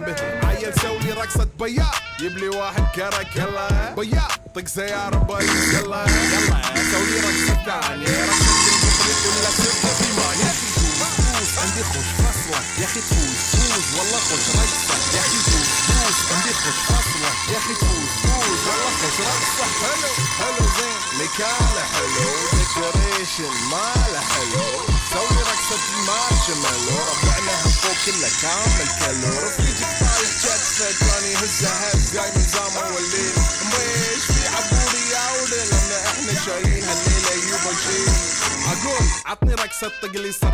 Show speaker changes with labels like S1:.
S1: جيبه. عيل سوي رقصة بياع يبلي واحد كرك يلا بياع طق سيارة بايظ يلا يلا سوي رقصة ثانية رقصة تنقل ولا سبت في مان. يا اخي فوز عندي خوش فصلة يا اخي فوز والله خوش رقصة يا اخي فوز عندي خوش فصلة يا اخي فوز والله خوش رقصة. حلو زين مكانه حلو ديكوريشن ماله حلو سوي رقصة مارشميلو ربعناها فوق كله كامل كلو رفيجك طايح جتفة كاني هزها هز جاي من زامر والليل مبيش في عبوري يا ولد لان احنا شايلين هالليلة يوبا شيل. اقول عطني رقصة طق لي صار